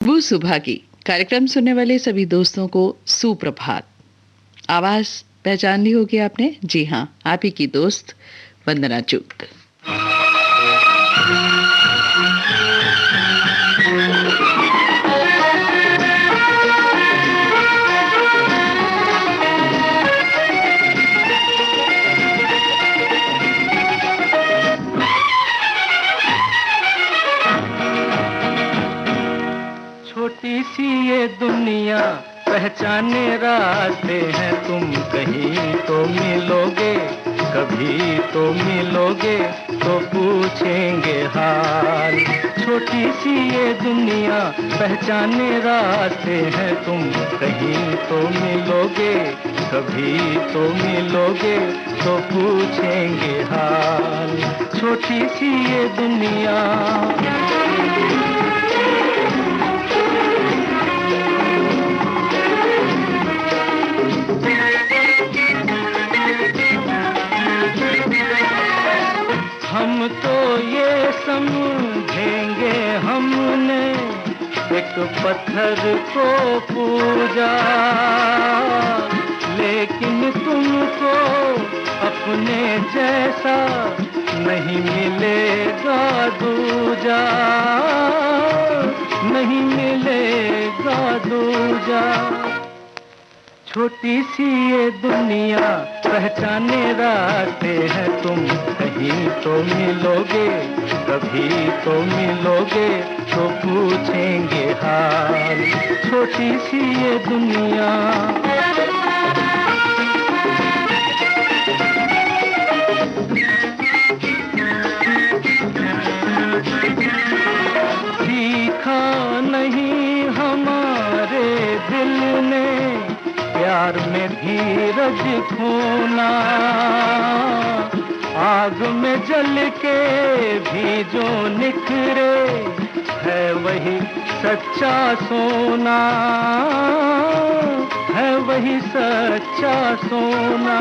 वो सुबह की कार्यक्रम सुनने वाले सभी दोस्तों को सुप्रभात। आवाज पहचान ली होगी आपने। जी हाँ, आप ही की दोस्त वंदना चुग। छोटी सी ये दुनिया पहचाने रास्ते हैं, तुम कहीं तो मिलोगे, कभी तो मिलोगे, तो पूछेंगे हाल। छोटी सी ये दुनिया पहचाने रास्ते हैं, तुम कहीं तो मिलोगे, कभी तो मिलोगे, तो पूछेंगे हाल। छोटी सी ये दुनिया। हम तो ये समझेंगे हमने एक पत्थर को पूजा, लेकिन तुमको अपने जैसा नहीं मिलेगा दूजा, नहीं मिलेगा दूजा। छोटी सी ये दुनिया पहचाने रास्ते हैं, तुम कहीं तो मिलोगे, कभी तो मिलोगे, तो पूछेंगे हाल। छोटी सी ये दुनिया। सीखा नहीं हमारे दिल ने प्यार में धीरज खोना, आग में जल के भी जो निखरे है वही सच्चा सोना, है वही सच्चा सोना।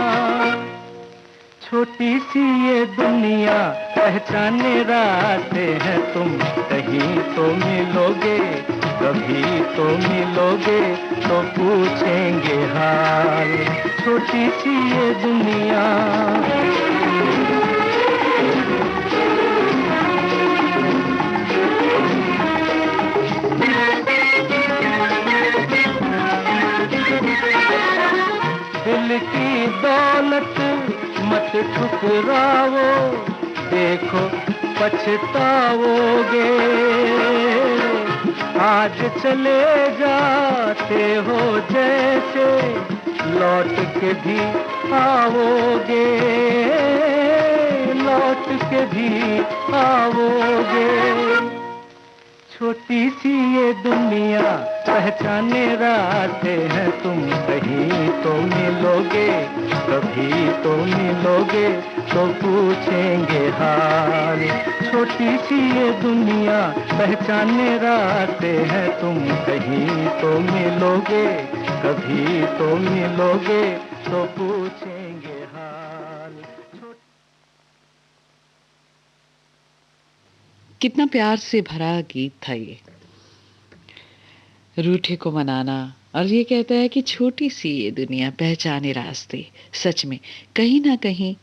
छोटी सी ये दुनिया पहचाने रास्ते हैं, तुम कहीं तो मिलोगे, कभी तो मिलोगे, तो पूछेंगे हाल। छोटी सी ये दुनिया। दिल की दौलत मत ठुकराओ, देखो पछताओगे। आज चले जाते हो जैसे लौट के भी आओगे, लौट के भी आओगे। छोटी सी ये दुनिया पहचाने रास्ते हैं, तुम कहीं तो मिलोगे, कभी तो मिलोगे, तो पूछेंगे हाल। छोटी सी ये दुनिया पहचाने रास्ते हैं, तुम कहीं तो मिलोगे, कभी तो मिलोगे, तो पूछेंगे हाल। कितना प्यार से भरा गीत था ये। रूठे को मनाना, और ये कहता है कि छोटी सी ये दुनिया पहचाने रास्ते। सच में कहीं ना कहीं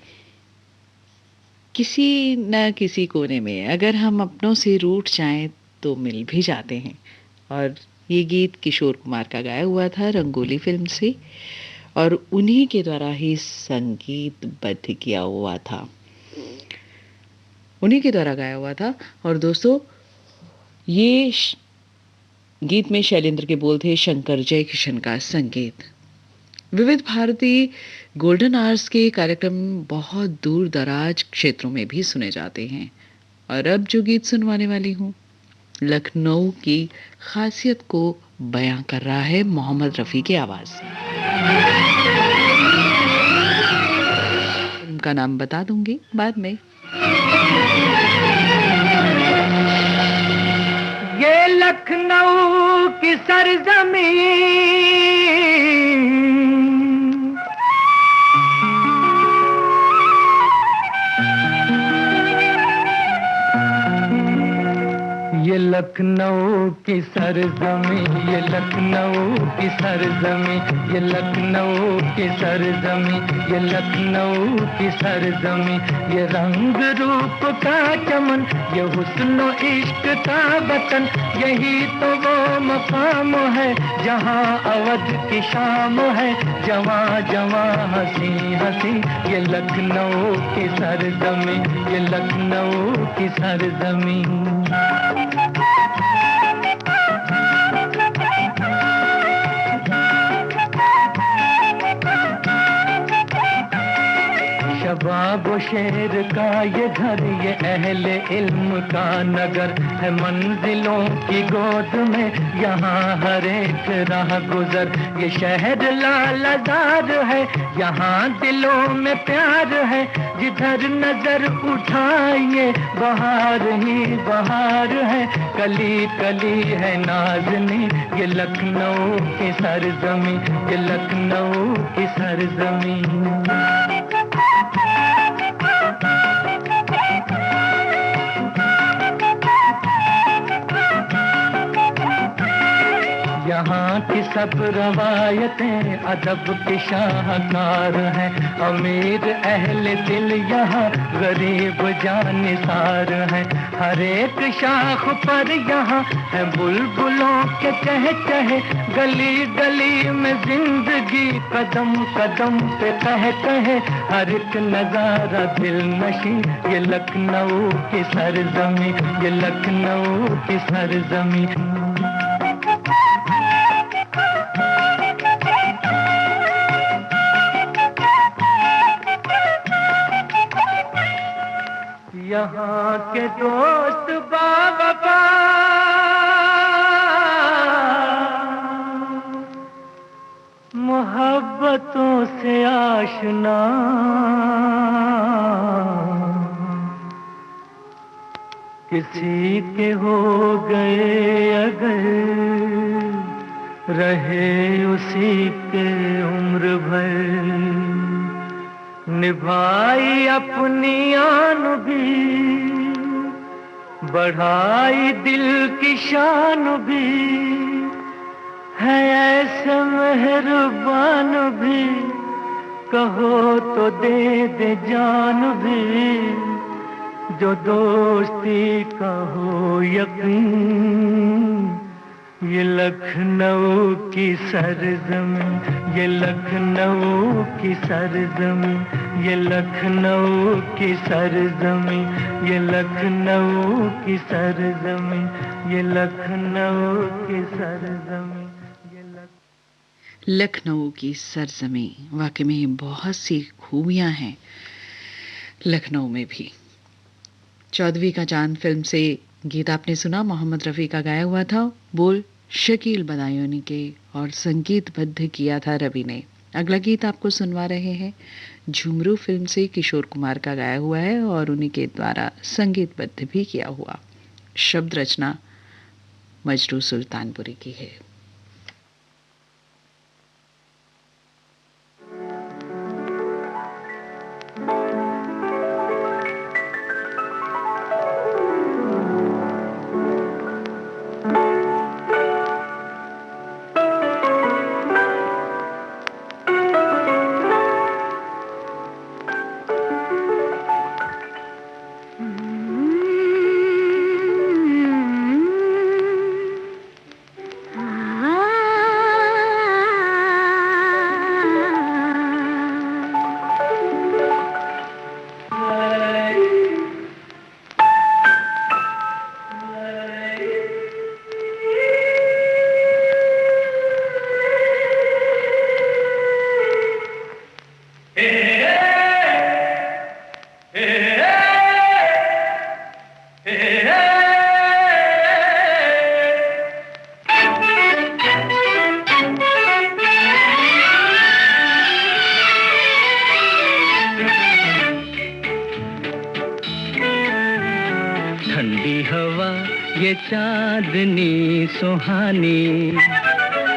किसी न किसी कोने में अगर हम अपनों से रूठ जाएं तो मिल भी जाते हैं। और ये गीत किशोर कुमार का गाया हुआ था रंगोली फिल्म से, और उन्हीं के द्वारा ही संगीतबद्ध किया हुआ था, उन्हीं के द्वारा गाया हुआ था। और दोस्तों, ये गीत में शैलेंद्र के बोल थे, शंकर जयकिशन का संगीत। विविध भारती गोल्डन आवर्स के कार्यक्रम बहुत दूर दराज क्षेत्रों में भी सुने जाते हैं। और अब जो गीत सुनवाने वाली हूँ, लखनऊ की खासियत को बयां कर रहा है मोहम्मद रफ़ी की आवाज से। उनका नाम बता दूंगी बाद में। ये लखनऊ की सरजमीं लखनऊ की सरजमी, ये लखनऊ की सरजमी, ये लखनऊ की सरजमी, ये लखनऊ की सरजमी, ये रंग रूप का चमन, ये हुस्न इश्क का वतन, यही तो वो मकाम है जहाँ अवध की शाम है, जवां जवां हंसी हंसी, ये लखनऊ की सरजमी, ये लखनऊ की सरजमी। शबाब शेर का ये घर, ये अहले इल्म का नगर है, मंजिलों की गोद में यहाँ हर एक राह गुजर, ये शहर लालजार है, यहाँ दिलों में प्यार है, जिधर नजर उठाइए बहार ही बहार है, कली कली है नाज़नी, ये लखनऊ की सरजमी, ये लखनऊ की सरजमी। यहाँ की सब रवायतें अदब की शाहकार हैं, अमीर अहले दिल यहाँ गरीब जानिसार हैं, हर एक शाख पर यहाँ है बुलबुलों के चहचहे, गली गली में जिंदगी कदम कदम पे कह कहे, हर एक नजारा दिल नशी, ये लखनऊ की सरजमी, ये लखनऊ की सरजमी। यहाँ के दोस्त बाबा मोहब्बतों से आशना, किसी के हो गए अगर रहे उसी के उम्र भर, निभाई अपनी आन भी, बढ़ाई दिल की शान भी, है ऐसे मेहरबान भी, कहो तो दे दे जान भी, जो दोस्ती का हो यकीन, ये लखनऊ की सरजमी, ये लखनऊ की सरजमी, ये लखनऊ की सरजमी, ये लखनऊ की सरजमी, ये लखनऊ की सरजमी। लखनऊ की सरजमी, वाकई में बहुत सी खूबियां हैं लखनऊ में भी। चौदहवीं का चांद फिल्म से गीत आपने सुना, मोहम्मद रफ़ी का गाया हुआ था, बोल शकील बदायूनी के और संगीतबद्ध किया था रवि ने। अगला गीत आपको सुनवा रहे हैं झुमरू फिल्म से, किशोर कुमार का गाया हुआ है और उन्हीं के द्वारा संगीतबद्ध भी किया हुआ। शब्द रचना मजरू सुल्तानपुरी की है। चांदनी सुहानी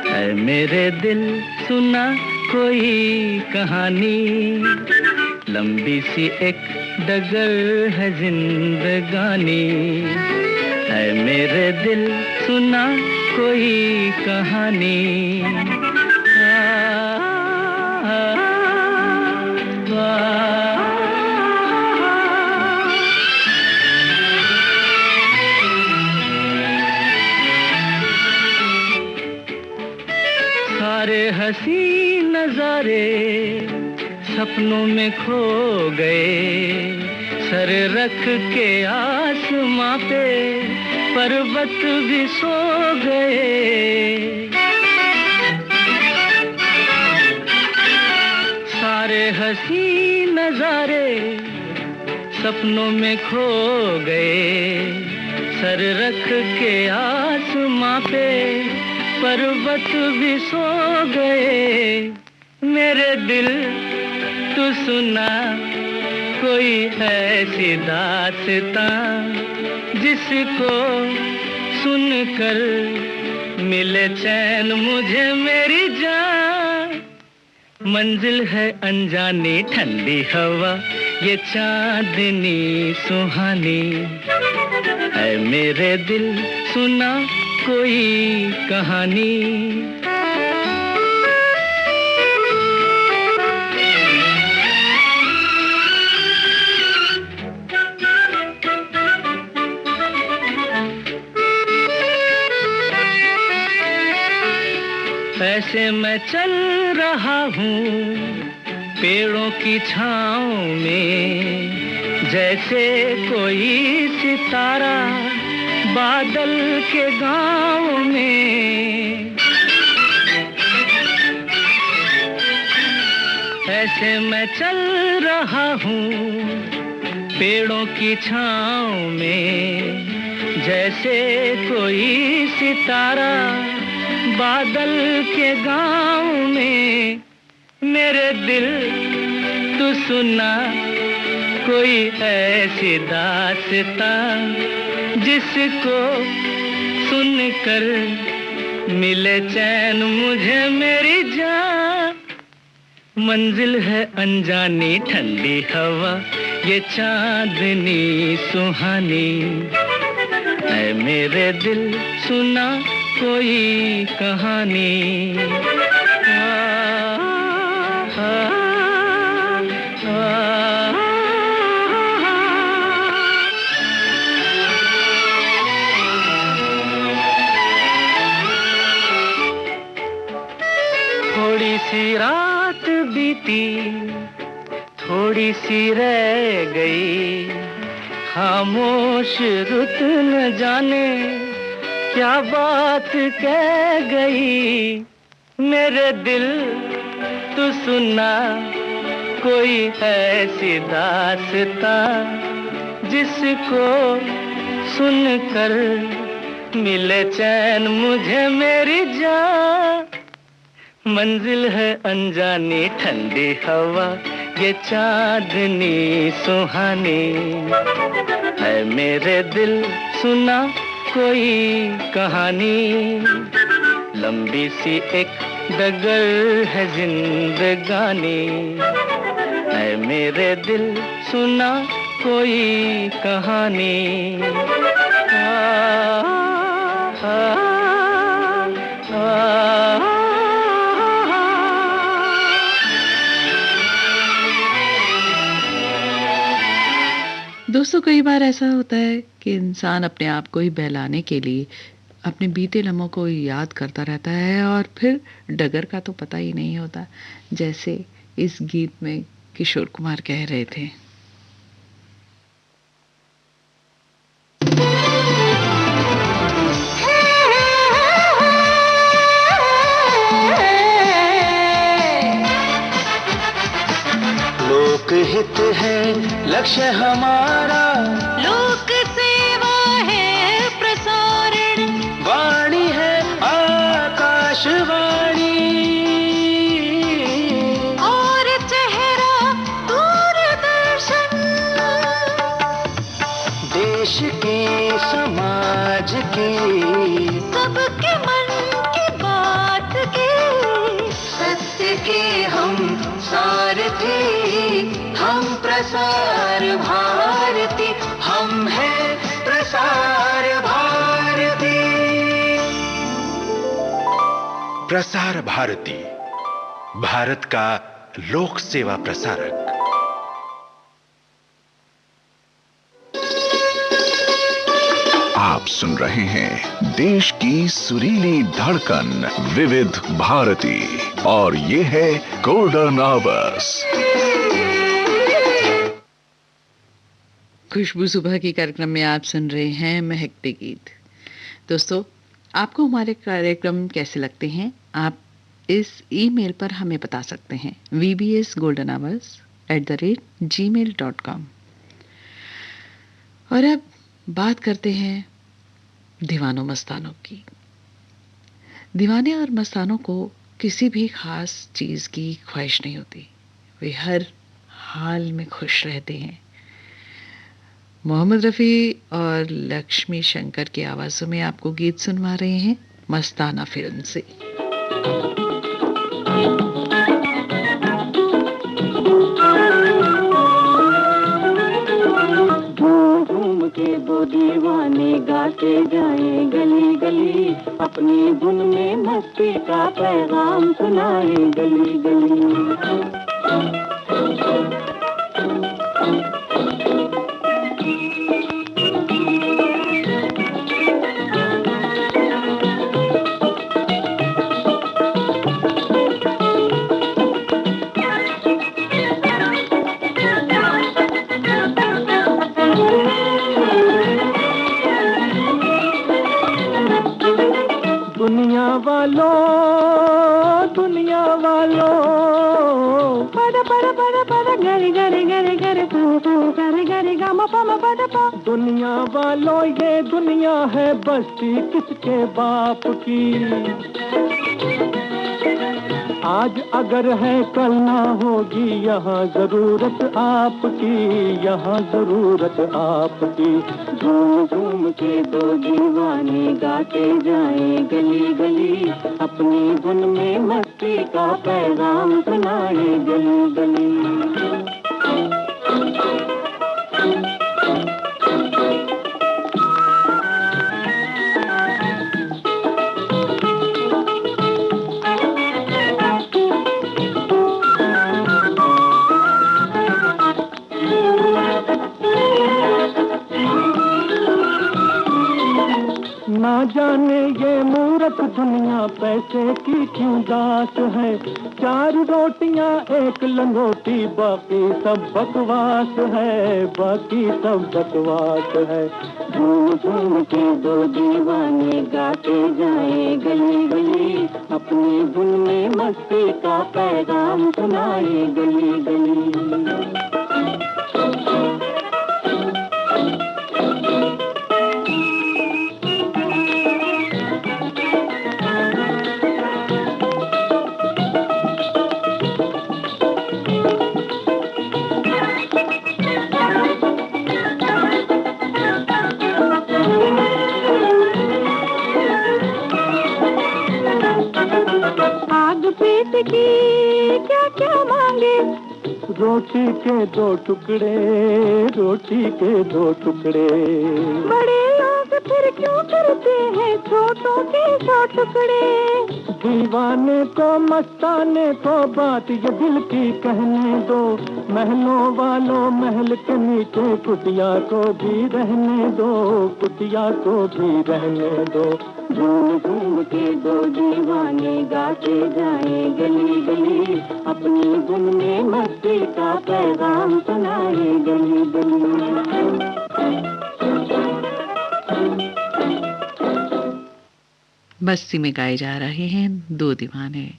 है मेरे दिल, सुना कोई कहानी, लंबी सी एक डगर है जिंदगानी, है मेरे दिल सुना कोई कहानी। सारे हंसी नजारे सपनों में खो गए, सर रख के आसमां पे पर्वत भी सो गए। सारे हंसी नजारे सपनों में खो गए, सर रख के आसमां पे पर्वत भी सो गए। मेरे दिल तू सुना कोई ऐसी दास्तां, जिसको सुनकर मिले चैन मुझे मेरी जान। मंजिल है अनजानी ठंडी हवा, ये चांदनी सुहानी। है मेरे दिल सुना कोई कहानी। ऐसे मैं चल रहा हूँ पेड़ों की छाँव में, जैसे कोई सितारा बादल के गाँव में। ऐसे मैं चल रहा हूँ पेड़ों की छाँव में, जैसे कोई सितारा बादल के गाँव में। मेरे दिल तू सुना कोई ऐसी दास्तां, जिसको सुनकर मिले चैन मुझे मेरी जान। मंजिल है अनजानी ठंडी हवा, ये चांदनी सुहानी। है मेरे दिल सुना कोई कहानी। थोड़ी सी रात बीती, थोड़ी सी रह गई, खामोश रुत न जाने क्या बात कह गई। मेरे दिल तू सुना कोई ऐसी दास्तां, जिसको सुनकर मिले चैन मुझे मेरी जान। मंजिल है अनजानी ठंडी हवा, ये चांदनी सुहानी। है मेरे दिल सुना कोई कहानी। लंबी सी एक डगर है जिंदगानी। है मेरे दिल सुना कोई कहानी। दोस्तों, कई बार ऐसा होता है कि इंसान अपने आप को ही बहलाने के लिए अपने बीते लम्हों को याद करता रहता है और फिर डगर का तो पता ही नहीं होता, जैसे इस गीत में किशोर कुमार कह रहे थे। लोकहित है लक्ष्य हमारा, लोक सेवा है प्रसारण, वाणी है आकाशवाणी, और चेहरा दूरदर्शन। देश की समाज की सबके मन की बात की, सत्य के हम सारथी, हम प्रसार भारती, हम हैं प्रसार भारती। प्रसार भारती, भारत का लोक सेवा प्रसारक। आप सुन रहे हैं देश की सुरीली धड़कन विविध भारती और ये है गोल्डन आवर्स। खुशबू सुबह की कार्यक्रम में आप सुन रहे हैं महकते गीत। दोस्तों, आपको हमारे कार्यक्रम कैसे लगते हैं? आप इस ईमेल पर हमें बता सकते हैं vbsgoldenhours@gmail.com। और अब बात करते हैं दीवानों मस्तानों की। दीवाने और मस्तानों को किसी भी खास चीज़ की ख्वाहिश नहीं होती, वे हर हाल में खुश रहते हैं। मोहम्मद रफ़ी और लक्ष्मी शंकर की आवाज़ों में आपको गीत सुनवा रहे हैं मस्ताना फिल्म से। घूम के दो दीवाने गाते जाए गली गली, अपनी धुन में मस्ती का पैगाम सुनाए गली गली। दुनिया वालों पद पद पद पद गरे गरे गरे गरे गरे गरे गामा पामा पद पा। दुनिया वालों ये दुनिया है बस्ती किसके बाप की, आज अगर है कल ना होगी यहाँ जरूरत आपकी, यहाँ जरूरत आपकी। झूम झूम के दो दीवाने गाते जाए गली गली, अपनी धुन में मस्ती का पैगाम सुनाए गली गली। ना जाने ये मूर्ख दुनिया पैसे की क्यों दास है, चार रोटियां एक लंगोटी बाकी सब बकवास है, बाकी सब बकवास है। झूम झूम के दो दीवाने गाते जाए गली गली, अपनी धुन में मस्ती का पैगाम सुनाए गली गली। क्या क्या मांगे, रोटी के दो टुकड़े, रोटी के दो टुकड़े। बड़े लोग फिर क्यों करते हैं छोटों के 100 टुकड़े। दीवाने को मस्ताने को बात ये दिल की कहने दो, महलों वालों महल के नीचे कुटिया को भी रहने दो, कुटिया को भी रहने दो। झूम झूम के दो दीवाने गाते जाए गली गली, अपनी धुन में मस्ती का पैगाम सुनाए गली गली। बस्ती में गाए जा रहे हैं दो दीवाने।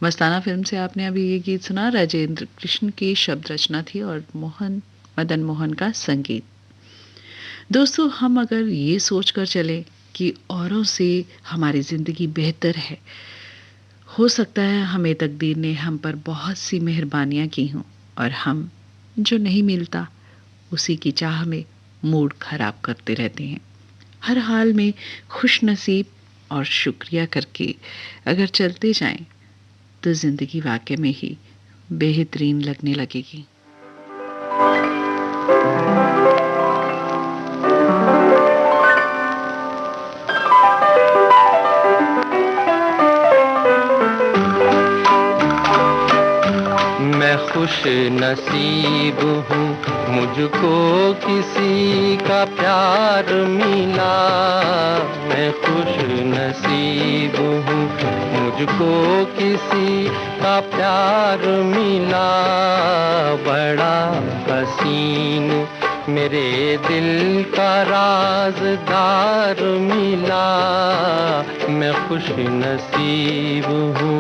मस्ताना फिल्म से आपने अभी ये गीत सुना, राजेंद्र कृष्ण की शब्द रचना थी और मदन मोहन का संगीत। दोस्तों, हम अगर ये सोच कर चले कि औरों से हमारी ज़िंदगी बेहतर है, हो सकता है हमें तकदीर ने हम पर बहुत सी मेहरबानियाँ की हों और हम जो नहीं मिलता उसी की चाह में मूड खराब करते रहते हैं। हर हाल में खुश नसीब और शुक्रिया करके अगर चलते जाएं तो ज़िंदगी वाकई में ही बेहतरीन लगने लगेगी। खुश नसीब हूँ, मुझको किसी का प्यार मिला। मैं खुश नसीब हूँ, मुझको किसी का प्यार मिला। बड़ा हसीन मेरे दिल का राज़दार मिला। मैं खुश नसीब हूँ।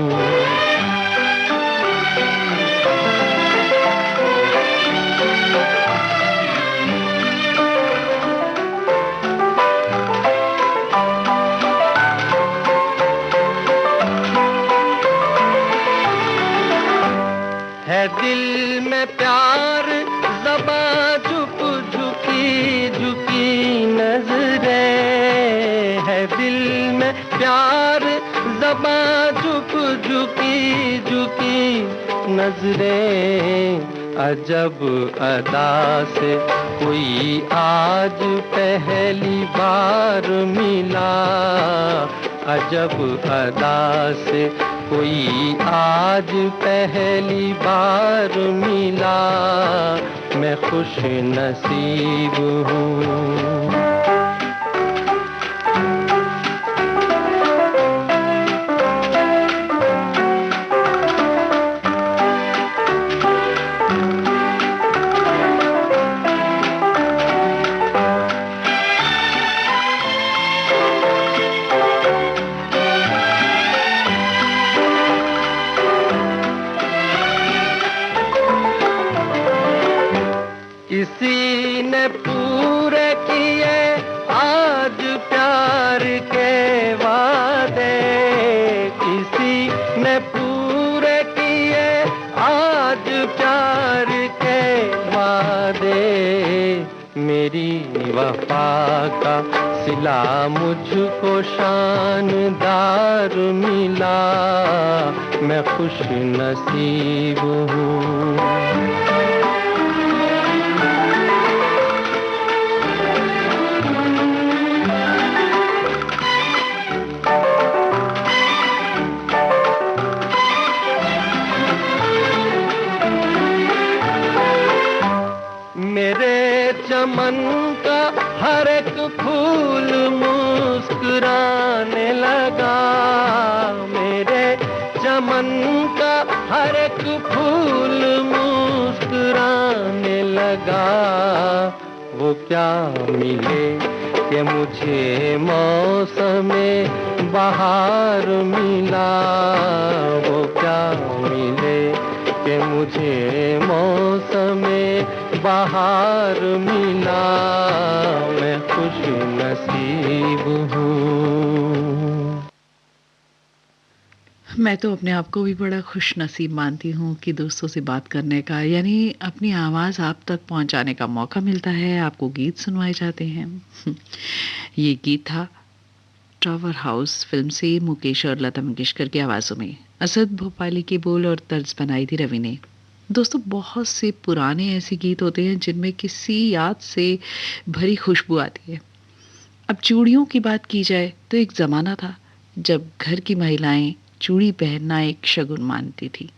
है दिल में प्यार ज़बां झुक झुकी झुकी नजरें। है दिल में प्यार ज़बां झुक झुकी झुकी नजरें। अजब अदा से कोई आज पहली बार मिला। अजब अदा से कोई आज पहली बार मिला। मैं खुश नसीब हूँ। किसी ने पूरे किए आज प्यार के वादे। किसी ने पूरे किए आज प्यार के वादे। मेरी वफा का सिला मुझको शानदार मिला। मैं खुश नसीब हूँ। मेरे चमन का हर एक फूल मुस्कुराने लगा। मेरे चमन का हर एक फूल मुस्कुराने लगा। वो क्या मिले कि मुझे मौसमे बहार मिला। वो क्या मिले कि मुझे मौसमे बहार मिला। मैं खुश नसीब हूँ। मैं तो अपने आप को भी बड़ा खुश नसीब मानती हूँ कि दोस्तों से बात करने का, यानी अपनी आवाज़ आप तक पहुँचाने का मौका मिलता है, आपको गीत सुनवाए जाते हैं। ये गीत था टावर हाउस फिल्म से मुकेश और लता मंगेशकर की आवाज़ों में। असद भोपाली के बोल और तर्ज बनाई थी रवि ने। दोस्तों, बहुत से पुराने ऐसे गीत होते हैं जिनमें किसी याद से भरी खुशबू आती है। अब चूड़ियों की बात की जाए तो एक ज़माना था जब घर की महिलाएं चूड़ी पहनना एक शगुन मानती थी,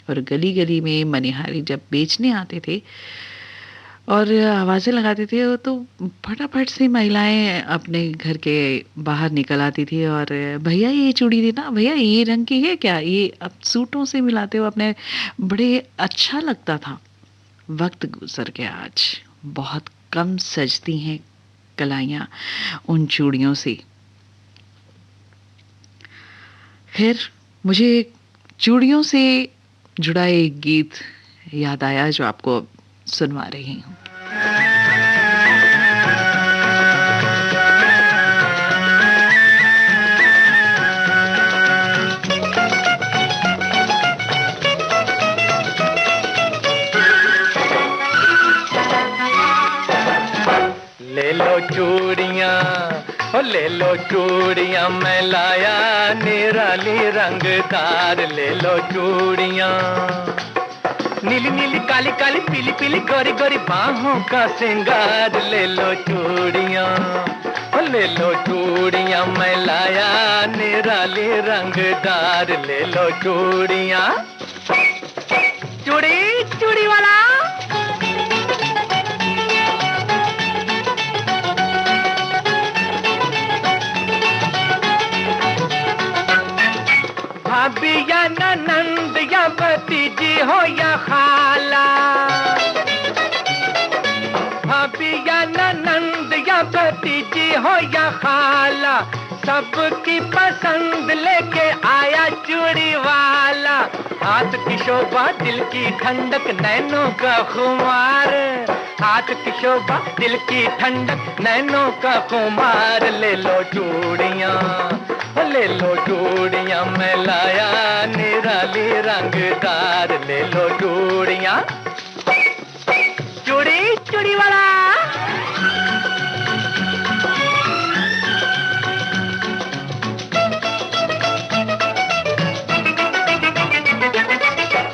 और गली गली में मनिहारी जब बेचने आते थे और आवाज़ें लगाते थे तो फटाफट से महिलाएं अपने घर के बाहर निकल आती थी और भैया ये चूड़ी देना, भैया ये रंग की है क्या, ये अब सूटों से मिलाते हो अपने, बड़े अच्छा लगता था। वक्त गुजर गया, आज बहुत कम सजती हैं कलाइयाँ उन चूड़ियों से। खैर, मुझे चूड़ियों से जुड़ा एक गीत याद आया जो आपको अब सुनवा रही हूँ। ले लो चूड़ियाँ, ओ ले लो चूड़ियाँ, मैं लाया निराली रंगदार। ले लो चूड़ियाँ, नीली नीली काली काली पीली पीली गोरी गोरी बाहों का श्रृंगार। ले लो चूड़ियाँ, ओ ले लो चूड़ियाँ, मैं लाया निराली रंगदार। ले लो चूड़ियाँ, चूड़ी चूड़ी वाला। भाभी या ननंद या भतीजी हो या खाला, भाभी या ननंद या भतीजी हो या खाला, सबकी पसंद लेके आया चूड़ी वाला। हाथ की शोभा दिल की ठंडक नैनों का खुमार, हाथ की शोभा दिल की ठंडक नैनों का खुमार। ले लो चूड़ियाँ, ले लो चूड़ियाँ, मैं लाया निराली रंगदार। ले लो चूड़ियाँ, चूड़ी चूड़ी वाला।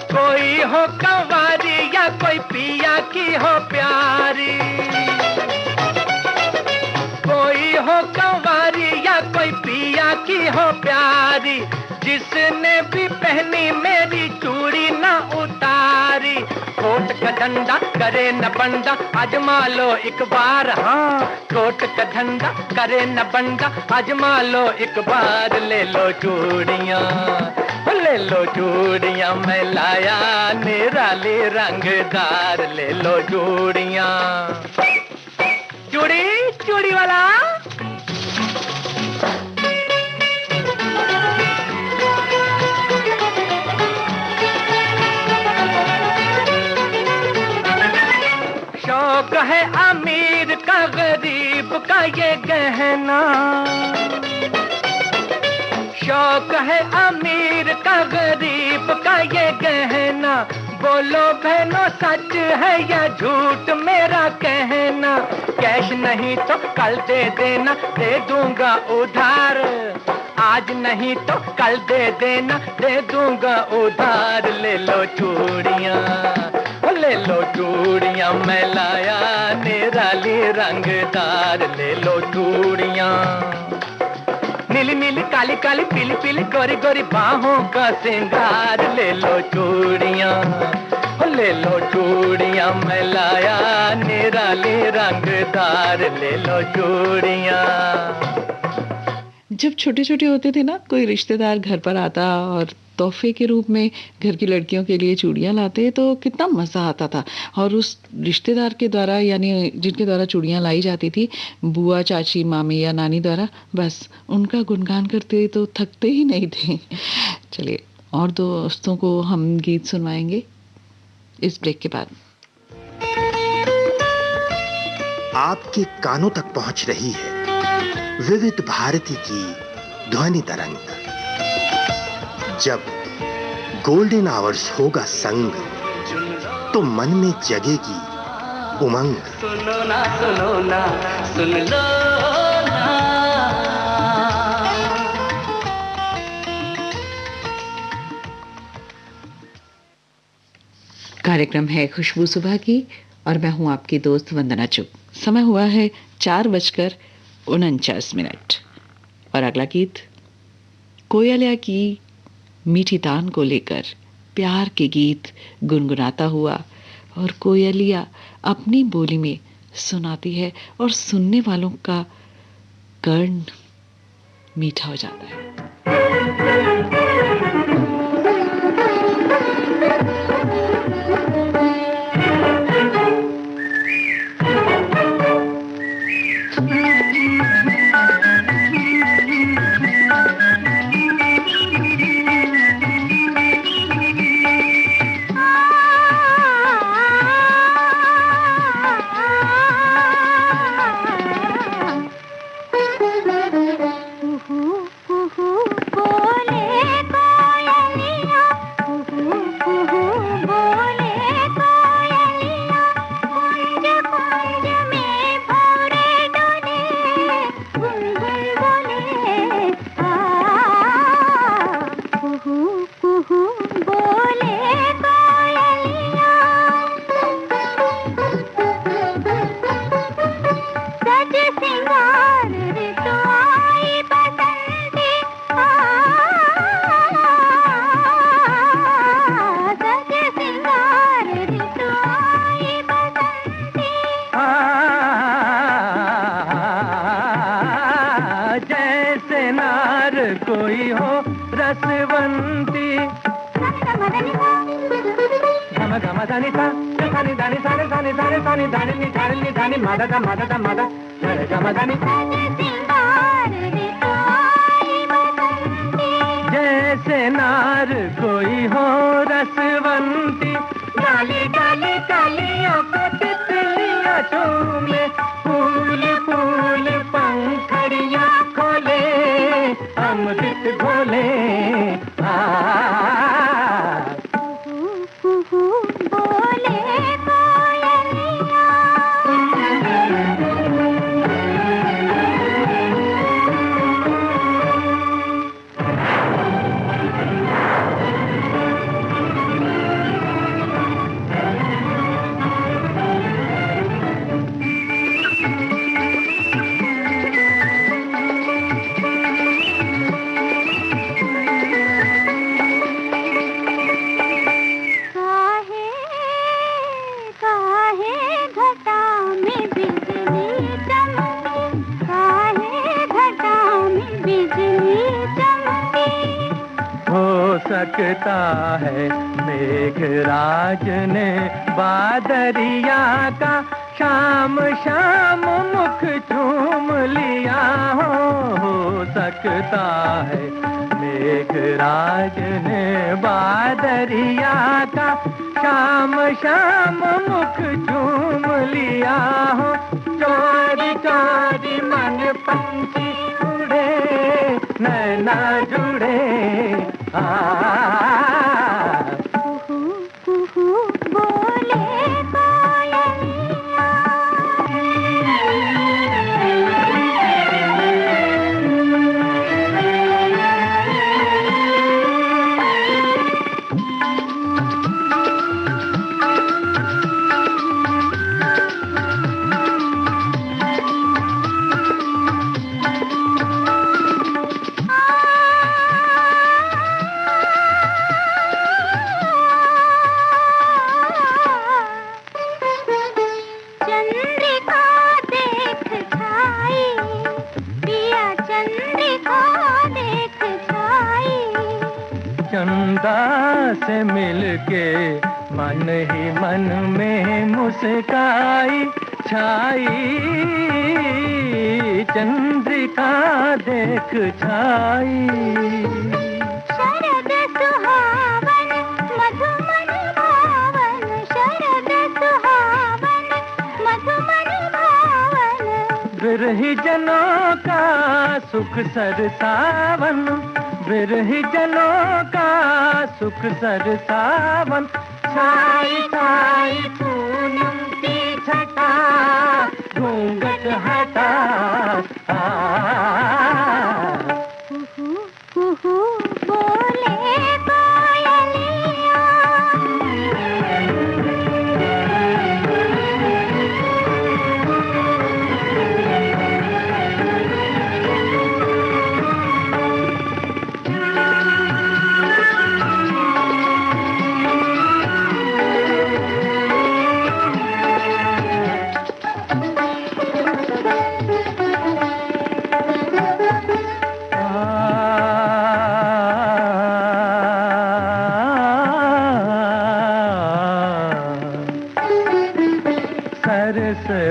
कोई हो कंवारी या कोई पिया की हो प्यारी, कोई हो कंवारी या कोई पिया की हो प्यारी, जिसने भी पहनी मेरी चूड़ी न उतारी। कोट का धंधा करे न बंदा, आजमा लो एक बार। हाँ, कोट का धंधा करे न बंदा, आजमा लो एक बार। ले लो चूड़ियाँ, ले लो चूड़ियाँ, मैं लाया निराली रंगदार। ले लो चूड़ियाँ, चूड़ी चूड़ी वाला। शौक है अमीर का गरीब का ये गहना, शौक है अमीर का गरीब का ये गहना। बोलो बहनों सच है या झूठ मेरा कहना। कैश नहीं तो कल दे देना, दे दूंगा उधार। आज नहीं तो कल दे देना, दे दूंगा उधार। ले लो चूड़ियाँ, ले लो चूड़ियाँ, मैं लाया निराली रंगदार। ले लो चूड़ियाँ, नीली नीली काली काली पीली पीली गोरी गोरी बाहों का श्रृंगार। ले लो चूड़ियाँ, ले लो चूड़ियाँ, मैं लाया निराली रंगदार। ले लो चूड़ियाँ। जब छोटे छोटे होते थे ना, कोई रिश्तेदार घर पर आता और तोहफे के रूप में घर की लड़कियों के लिए चूड़ियाँ लाते तो कितना मज़ा आता था। और उस रिश्तेदार के द्वारा, यानी जिनके द्वारा चूड़ियाँ लाई जाती थी, बुआ, चाची, मामी या नानी द्वारा, बस उनका गुणगान करते तो थकते ही नहीं थे। चलिए, और दोस्तों को हम गीत सुनवाएंगे इस ब्रेक के बाद। आपके कानों तक पहुंच रही है विविध भारती की ध्वनि तरंग। जब गोल्डन आवर्स होगा संग, तो मन में जगेगी उमंग। सुनो ना सुनो ना सुन लो ना। कार्यक्रम है खुशबू सुबह की और मैं हूं आपकी दोस्त वंदना चुग। समय हुआ है 4:49 और अगला गीत कोयलिया की मीठी तान को लेकर प्यार के गीत गुनगुनाता हुआ, और कोयलिया अपनी बोली में सुनाती है और सुनने वालों का कर्ण मीठा हो जाता है। बोले रसवंती गम गम धनि सा धनि धनि सारे धनि सारे धनि धनि नि धनि नि धनि मद ग मद ग मद रे गम धनि जैसे नार कोई हो रसवंती डाली डाली डालियों को तितलियां चूमे फूल फूल पंखड़ियां खोले अमृत घोले बोले कोयलिया सकता है मेघराज ने बादरिया का शाम शाम मुख चूम लिया हो सकता है मेघराज ने बादरिया का शाम शाम मुख चूम लिया हो चोरी चोरी मन पंछी उड़े नैना जुड़े बोले चंदा से मिलके मन ही मन में मुस्काई छाई चंद्रिका देख छाई शरद सुहावन मधुमन भावन शरद सुहावन मधुमन भावन बिरही जनों का सुख सरसावन बिरही जनों का सुख सरसावन छाई छाई पूनम की छटा घूंघट हटा बोले कोयलिया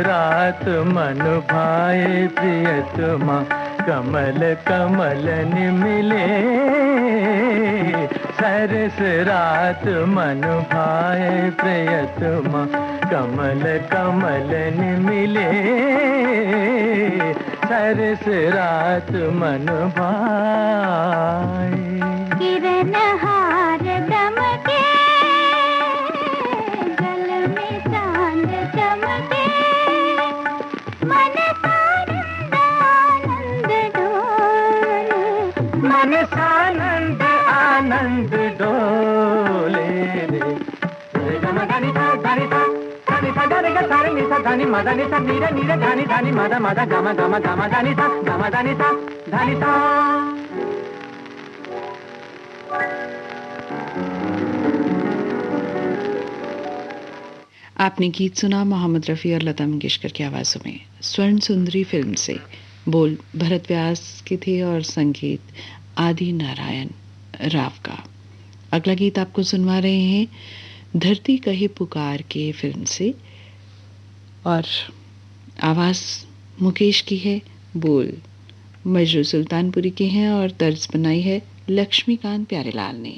रात मन भाए प्रियतमा कमल कमलन मिले सरस रात मन भाए प्रियतमा कमल कमलन मिले सरस रात मन भाए किरण हार दमके जल में चांद चमके मन सानंद आनंद डोले मन सानंद आनंद डोले रे गम धनि सा धनि सा धनि सा धनि गा सारे नि सा धनि मद नि सा नीरे नीरे धनि धनि मद मद गम गम गम धनि सा धनि सा धनि सा आपने गीत सुना मोहम्मद रफ़ी और लता मंगेशकर की आवाज़ों में स्वर्ण सुंदरी फिल्म से। बोल भरत व्यास के थे और संगीत आदि नारायण। राव का। अगला गीत आपको सुनवा रहे हैं धरती कहे पुकार के फिल्म से, और आवाज़ मुकेश की है, बोल मजरू सुल्तानपुरी के हैं और तर्ज बनाई है लक्ष्मीकांत प्यारेलाल ने।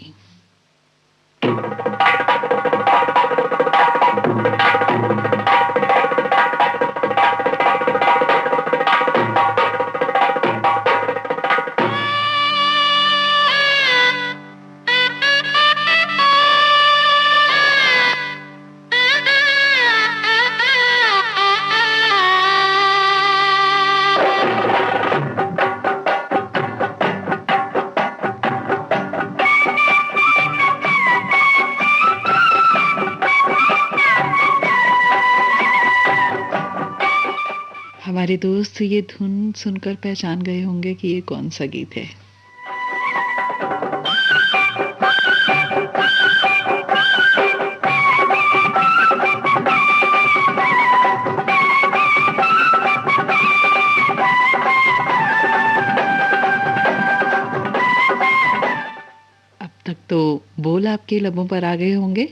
हमारे दोस्त ये धुन सुनकर पहचान गए होंगे कि ये कौन सा गीत है। अब तक तो बोल आपके लबों पर आ गए होंगे।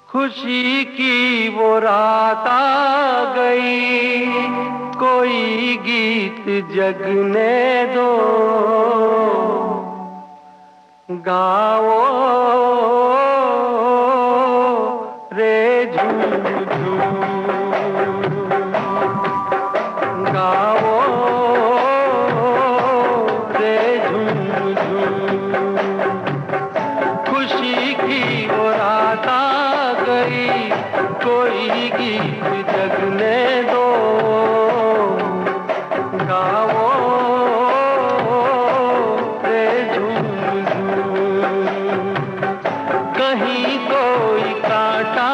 खुशी की वो रात आ गई, कोई गीत जगने दो, गाओ रे झूम झूम, गाओ रे झूम झूम। खुशी की वो रात आ गई, कोई गीत जगने दो, गाओ रे झूम झूम। कहीं कोई कांटा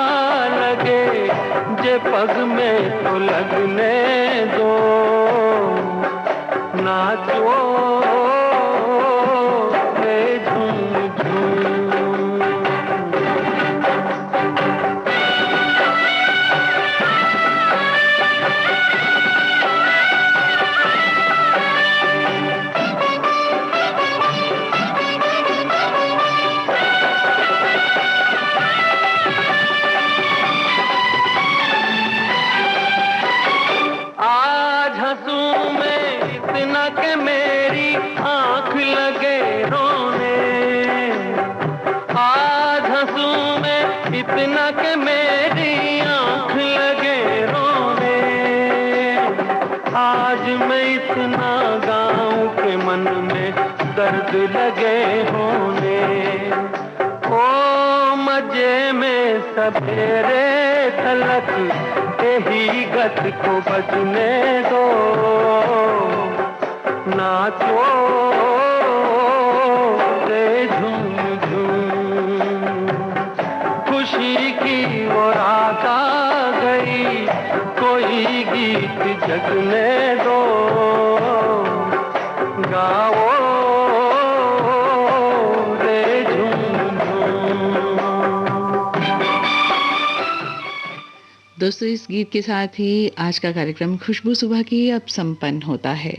लगे, जे पग में तो लगने दो, नाचो रे झूम झूम। आज हंसूं मैं इतना कि मेरी आंख लगे रोने, आज हंसूं मैं इतना कि मेरी आंख लगे रोने। आज मैं इतना गाऊं कि मन में दर्द लगे होने। ओ मजे में सवेरे तलक यही गत को बजने दो, नाचो रे झूम झूम। खुशी की वो रात आ गई, कोई गीत जगने दो, गाओ रे झूम झूम। दोस्तों, इस गीत के साथ ही आज का कार्यक्रम खुशबू सुबह की अब संपन्न होता है।